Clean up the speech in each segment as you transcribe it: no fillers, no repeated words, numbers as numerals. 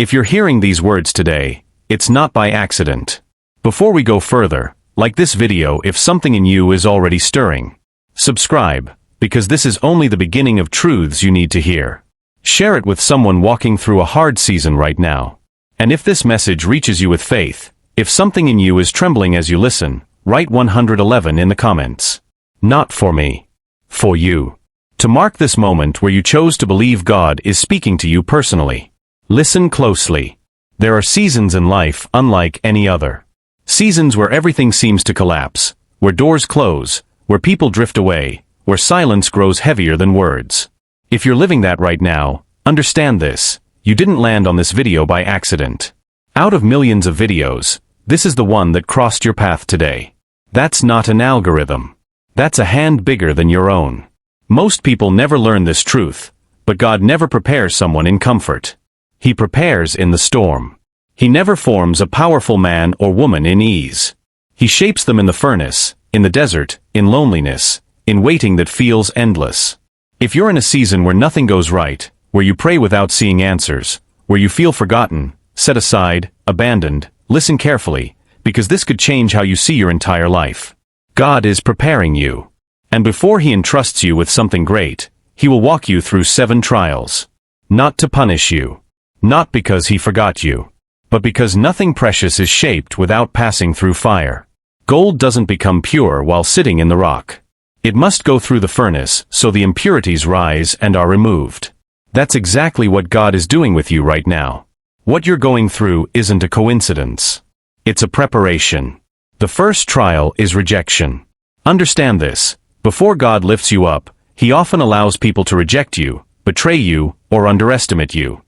If you're hearing these words today, it's not by accident. Before we go further, like this video if something in you is already stirring. Subscribe, because this is only the beginning of truths you need to hear. Share it with someone walking through a hard season right now. And if this message reaches you with faith, if something in you is trembling as you listen, write 111 in the comments. Not for me. For you. To mark this moment where you chose to believe God is speaking to you personally. Listen closely. There are seasons in life unlike any other. Seasons where everything seems to collapse, where doors close, where people drift away, where silence grows heavier than words. If you're living that right now, understand this: you didn't land on this video by accident. Out of millions of videos, this is the one that crossed your path today. That's not an algorithm. That's a hand bigger than your own. Most people never learn this truth, but God never prepares someone in comfort. He prepares in the storm. He never forms a powerful man or woman in ease. He shapes them in the furnace, in the desert, in loneliness, in waiting that feels endless. If you're in a season where nothing goes right, where you pray without seeing answers, where you feel forgotten, set aside, abandoned, listen carefully, because this could change how you see your entire life. God is preparing you. And before He entrusts you with something great, He will walk you through 7 trials. Not to punish you. Not because He forgot you. But because nothing precious is shaped without passing through fire. Gold doesn't become pure while sitting in the rock. It must go through the furnace so the impurities rise and are removed. That's exactly what God is doing with you right now. What you're going through isn't a coincidence. It's a preparation. The first trial is rejection. Understand this: before God lifts you up, He often allows people to reject you, betray you, or underestimate you.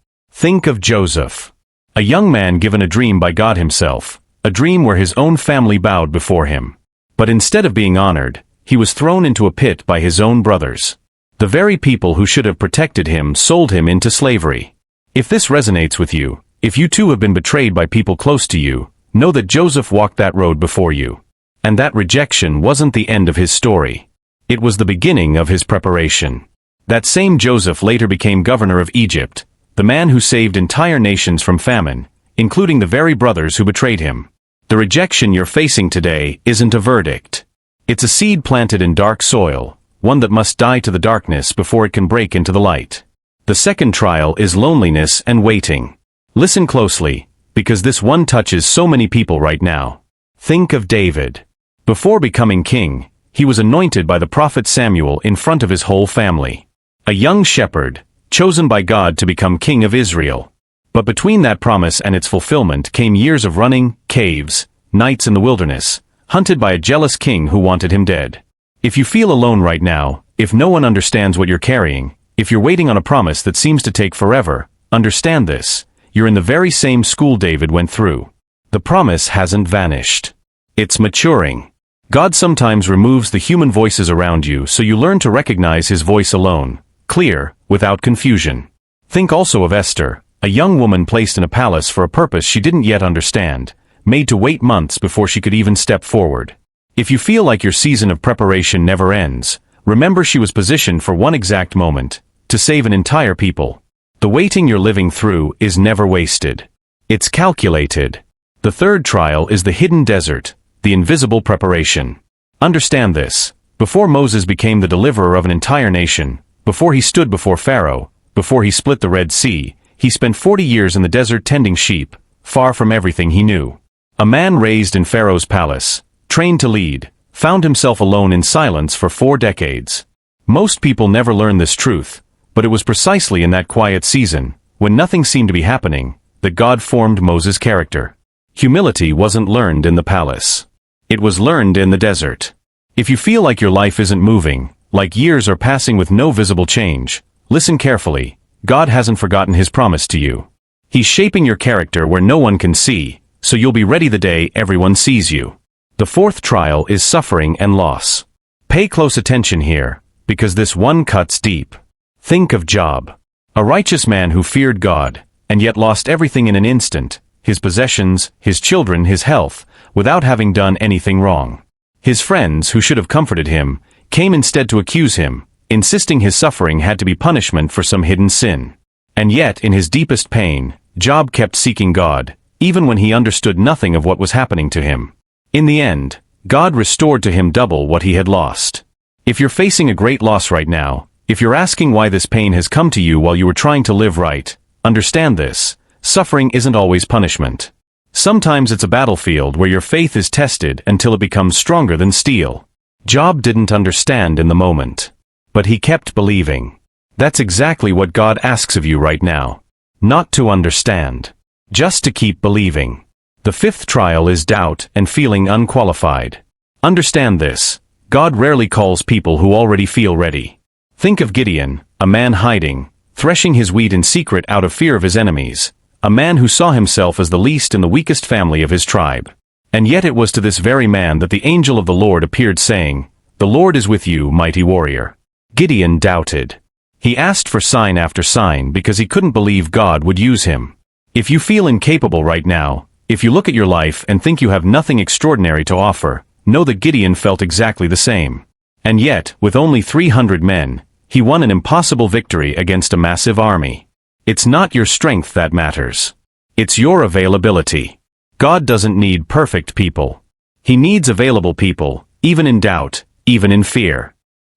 Think of Joseph. A young man given a dream by God Himself, a dream where his own family bowed before him. But instead of being honored, he was thrown into a pit by his own brothers. The very people who should have protected him sold him into slavery. If this resonates with you, if you too have been betrayed by people close to you, know that Joseph walked that road before you. And that rejection wasn't the end of his story. It was the beginning of his preparation. That same Joseph later became governor of Egypt, the man who saved entire nations from famine, including the very brothers who betrayed him. The rejection you're facing today isn't a verdict. It's a seed planted in dark soil, one that must die to the darkness before it can break into the light. The second trial is loneliness and waiting. Listen closely, because this one touches so many people right now. Think of David. Before becoming king, he was anointed by the prophet Samuel in front of his whole family. A young shepherd, chosen by God to become king of Israel. But between that promise and its fulfillment came years of running, caves, nights in the wilderness, hunted by a jealous king who wanted him dead. If you feel alone right now, if no one understands what you're carrying, if you're waiting on a promise that seems to take forever, understand this: you're in the very same school David went through. The promise hasn't vanished. It's maturing. God sometimes removes the human voices around you so you learn to recognize His voice alone, clear, without confusion. Think also of Esther, a young woman placed in a palace for a purpose she didn't yet understand, made to wait months before she could even step forward. If you feel like your season of preparation never ends, remember she was positioned for one exact moment, to save an entire people. The waiting you're living through is never wasted. It's calculated. The third trial is the hidden desert, the invisible preparation. Understand this: before Moses became the deliverer of an entire nation, before he stood before Pharaoh, before he split the Red Sea, he spent 40 years in the desert tending sheep, far from everything he knew. A man raised in Pharaoh's palace, trained to lead, found himself alone in silence for 4 decades. Most people never learn this truth, but it was precisely in that quiet season, when nothing seemed to be happening, that God formed Moses' character. Humility wasn't learned in the palace. It was learned in the desert. If you feel like your life isn't moving, like years are passing with no visible change, listen carefully. God hasn't forgotten His promise to you. He's shaping your character where no one can see, so you'll be ready the day everyone sees you. The fourth trial is suffering and loss. Pay close attention here, because this one cuts deep. Think of Job. A righteous man who feared God, and yet lost everything in an instant: his possessions, his children, his health, without having done anything wrong. His friends, who should have comforted him, came instead to accuse him, insisting his suffering had to be punishment for some hidden sin. And yet, in his deepest pain, Job kept seeking God, even when he understood nothing of what was happening to him. In the end, God restored to him double what he had lost. If you're facing a great loss right now, if you're asking why this pain has come to you while you were trying to live right, understand this: suffering isn't always punishment. Sometimes it's a battlefield where your faith is tested until it becomes stronger than steel. Job didn't understand in the moment, but he kept believing. That's exactly what God asks of you right now. Not to understand, just to keep believing. The fifth trial is doubt and feeling unqualified. Understand this: God rarely calls people who already feel ready. Think of Gideon, a man hiding, threshing his wheat in secret out of fear of his enemies, a man who saw himself as the least in the weakest family of his tribe. And yet it was to this very man that the angel of the Lord appeared, saying, "The Lord is with you, mighty warrior." Gideon doubted. He asked for sign after sign because he couldn't believe God would use him. If you feel incapable right now, if you look at your life and think you have nothing extraordinary to offer, know that Gideon felt exactly the same. And yet, with only 300 men, he won an impossible victory against a massive army. It's not your strength that matters. It's your availability. God doesn't need perfect people. He needs available people, even in doubt, even in fear.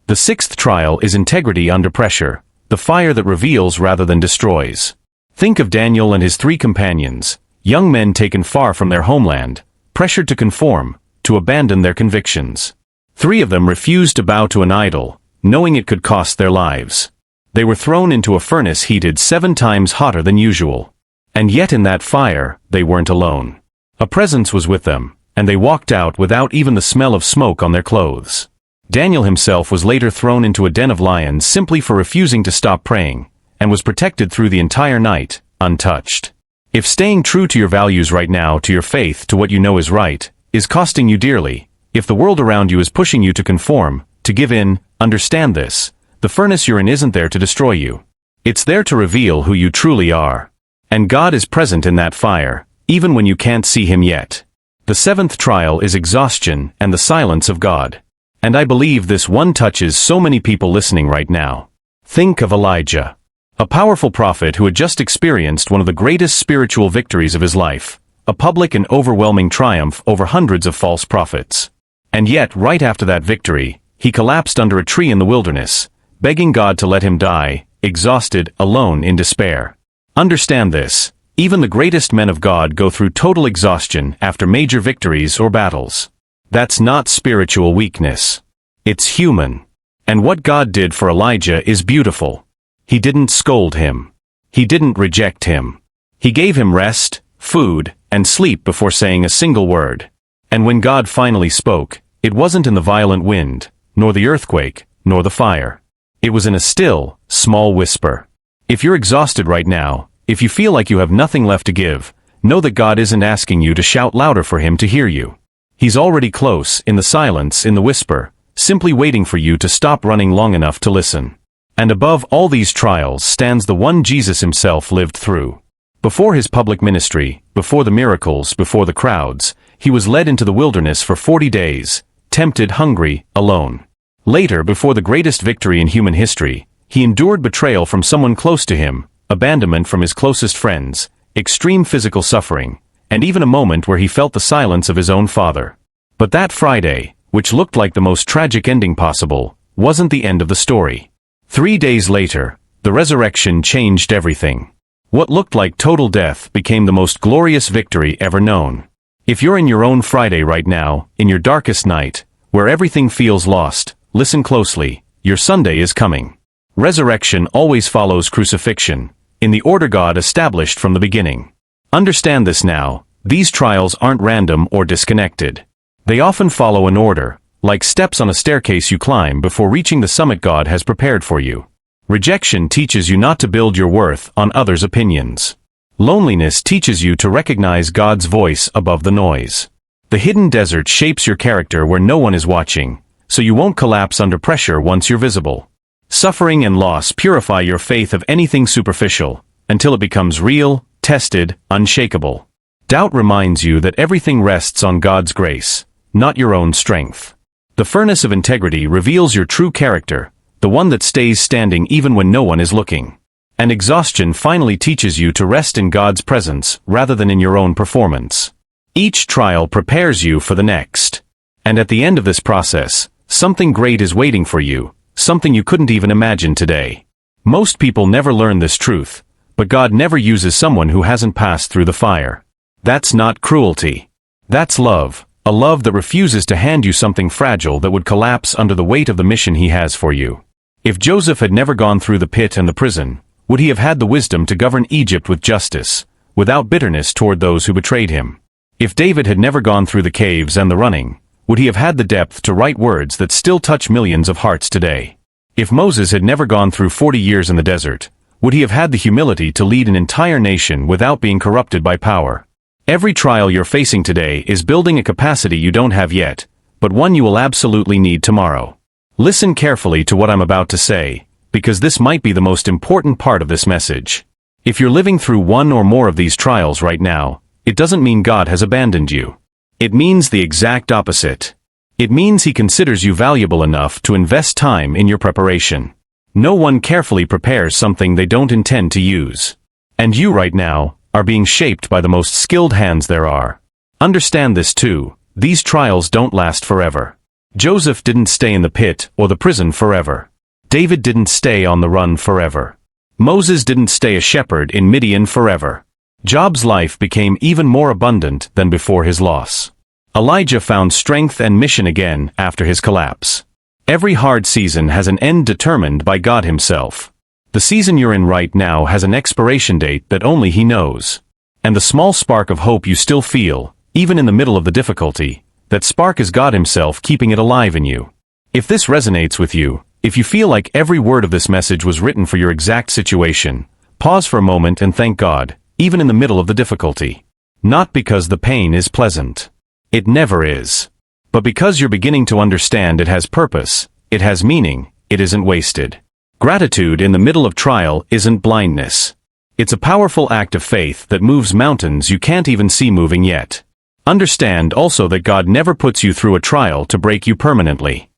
The sixth trial is integrity under pressure, the fire that reveals rather than destroys. Think of Daniel and his 3 companions, young men taken far from their homeland, pressured to conform, to abandon their convictions. 3 of them refused to bow to an idol, knowing it could cost their lives. They were thrown into a furnace heated 7 times hotter than usual. And yet in that fire, they weren't alone. A presence was with them, and they walked out without even the smell of smoke on their clothes. Daniel himself was later thrown into a den of lions simply for refusing to stop praying, and was protected through the entire night, untouched. If staying true to your values right now, to your faith, to what you know is right, is costing you dearly, if the world around you is pushing you to conform, to give in, understand this: the furnace you're in isn't there to destroy you. It's there to reveal who you truly are. And God is present in that fire, even when you can't see him yet. The 7th trial is exhaustion and the silence of God. And I believe this one touches so many people listening right now. Think of Elijah, a powerful prophet who had just experienced one of the greatest spiritual victories of his life, a public and overwhelming triumph over hundreds of false prophets. And yet, right after that victory, he collapsed under a tree in the wilderness, begging God to let him die, exhausted, alone in despair. Understand this: even the greatest men of God go through total exhaustion after major victories or battles. That's not spiritual weakness. It's human. And what God did for Elijah is beautiful. He didn't scold him. He didn't reject him. He gave him rest, food, and sleep before saying a single word. And when God finally spoke, it wasn't in the violent wind, nor the earthquake, nor the fire. It was in a still, small whisper. If you're exhausted right now, if you feel like you have nothing left to give, know that God isn't asking you to shout louder for him to hear you. He's already close, in the silence, in the whisper, simply waiting for you to stop running long enough to listen. And above all these trials stands the one Jesus himself lived through. Before his public ministry, before the miracles, before the crowds, he was led into the wilderness for 40 days, tempted, hungry, alone. Later, before the greatest victory in human history, he endured betrayal from someone close to him, abandonment from his closest friends, extreme physical suffering, and even a moment where he felt the silence of his own father. But that Friday, which looked like the most tragic ending possible, wasn't the end of the story. 3 days later, the resurrection changed everything. What looked like total death became the most glorious victory ever known. If you're in your own Friday right now, in your darkest night, where everything feels lost, listen closely: your Sunday is coming. Resurrection always follows crucifixion, in the order God established from the beginning. Understand this now: these trials aren't random or disconnected. They often follow an order, like steps on a staircase you climb before reaching the summit God has prepared for you. Rejection teaches you not to build your worth on others' opinions. Loneliness teaches you to recognize God's voice above the noise. The hidden desert shapes your character where no one is watching, so you won't collapse under pressure once you're visible. Suffering and loss purify your faith of anything superficial, until it becomes real, tested, unshakable. Doubt reminds you that everything rests on God's grace, not your own strength. The furnace of integrity reveals your true character, the one that stays standing even when no one is looking. And exhaustion finally teaches you to rest in God's presence rather than in your own performance. Each trial prepares you for the next. And at the end of this process, something great is waiting for you, something you couldn't even imagine today. Most people never learn this truth, but God never uses someone who hasn't passed through the fire. That's not cruelty. That's love, a love that refuses to hand you something fragile that would collapse under the weight of the mission He has for you. If Joseph had never gone through the pit and the prison, would he have had the wisdom to govern Egypt with justice, without bitterness toward those who betrayed him? If David had never gone through the caves and the running, would he have had the depth to write words that still touch millions of hearts today? If Moses had never gone through 40 years in the desert, would he have had the humility to lead an entire nation without being corrupted by power? Every trial you're facing today is building a capacity you don't have yet, but one you will absolutely need tomorrow. Listen carefully to what I'm about to say, because this might be the most important part of this message. If you're living through one or more of these trials right now, it doesn't mean God has abandoned you. It means the exact opposite. It means He considers you valuable enough to invest time in your preparation. No one carefully prepares something they don't intend to use. And you right now are being shaped by the most skilled hands there are. Understand this too, these trials don't last forever. Joseph didn't stay in the pit or the prison forever. David didn't stay on the run forever. Moses didn't stay a shepherd in Midian forever. Job's life became even more abundant than before his loss. Elijah found strength and mission again after his collapse. Every hard season has an end determined by God Himself. The season you're in right now has an expiration date that only He knows. And the small spark of hope you still feel, even in the middle of the difficulty, that spark is God Himself keeping it alive in you. If this resonates with you, if you feel like every word of this message was written for your exact situation, pause for a moment and thank God, even in the middle of the difficulty. Not because the pain is pleasant. It never is. But because you're beginning to understand it has purpose, it has meaning, it isn't wasted. Gratitude in the middle of trial isn't blindness. It's a powerful act of faith that moves mountains you can't even see moving yet. Understand also that God never puts you through a trial to break you permanently.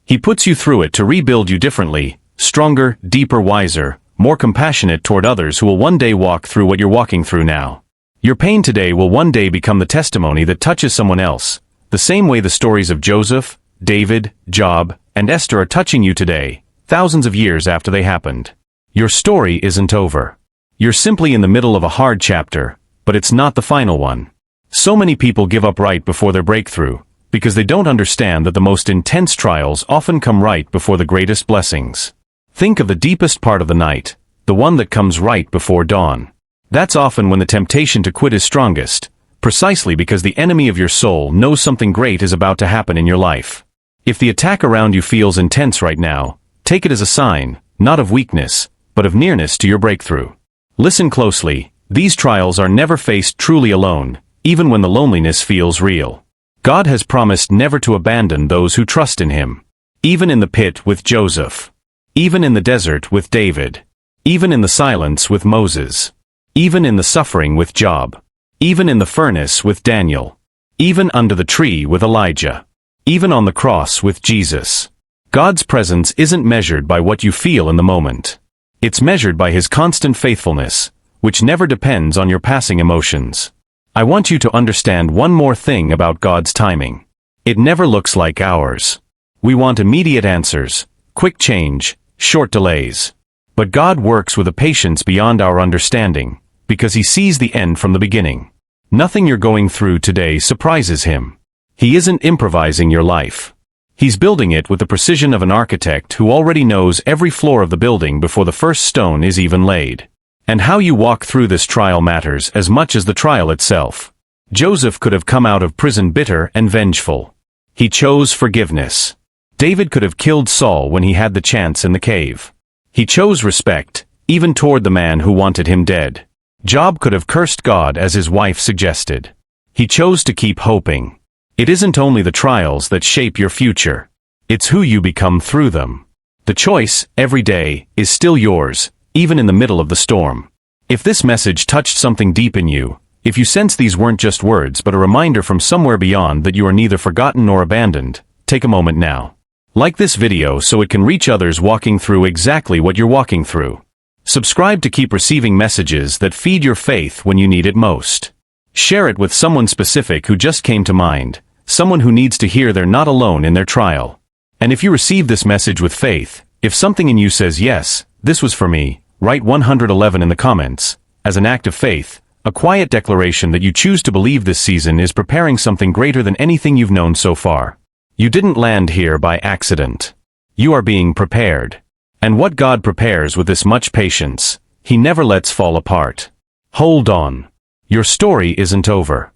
He puts you through it to rebuild you differently, stronger, deeper, wiser, more compassionate toward others who will one day walk through what you're walking through now. Your pain today will one day become the testimony that touches someone else, the same way the stories of Joseph, David, Job, and Esther are touching you today, thousands of years after they happened. Your story isn't over. You're simply in the middle of a hard chapter, but it's not the final one. So many people give up right before their breakthrough, because they don't understand that the most intense trials often come right before the greatest blessings. Think of the deepest part of the night, the one that comes right before dawn. That's often when the temptation to quit is strongest, precisely because the enemy of your soul knows something great is about to happen in your life. If the attack around you feels intense right now, take it as a sign, not of weakness, but of nearness to your breakthrough. Listen closely, these trials are never faced truly alone, even when the loneliness feels real. God has promised never to abandon those who trust in Him. Even in the pit with Joseph. Even in the desert with David. Even in the silence with Moses. Even in the suffering with Job. Even in the furnace with Daniel. Even under the tree with Elijah. Even on the cross with Jesus. God's presence isn't measured by what you feel in the moment. It's measured by His constant faithfulness, which never depends on your passing emotions. I want you to understand one more thing about God's timing. It never looks like ours. We want immediate answers, quick change, short delays. But God works with a patience beyond our understanding, because He sees the end from the beginning. Nothing you're going through today surprises Him. He isn't improvising your life. He's building it with the precision of an architect who already knows every floor of the building before the first stone is even laid. And how you walk through this trial matters as much as the trial itself. Joseph could have come out of prison bitter and vengeful. He chose forgiveness. David could have killed Saul when he had the chance in the cave. He chose respect, even toward the man who wanted him dead. Job could have cursed God as his wife suggested. He chose to keep hoping. It isn't only the trials that shape your future. It's who you become through them. The choice, every day, is still yours, even in the middle of the storm. If this message touched something deep in you, if you sense these weren't just words but a reminder from somewhere beyond that you are neither forgotten nor abandoned, take a moment now. Like this video so it can reach others walking through exactly what you're walking through. Subscribe to keep receiving messages that feed your faith when you need it most. Share it with someone specific who just came to mind, someone who needs to hear they're not alone in their trial. And if you receive this message with faith, if something in you says yes, this was for me, write 111 in the comments, as an act of faith, a quiet declaration that you choose to believe this season is preparing something greater than anything you've known so far. You didn't land here by accident. You are being prepared. And what God prepares with this much patience, He never lets fall apart. Hold on. Your story isn't over.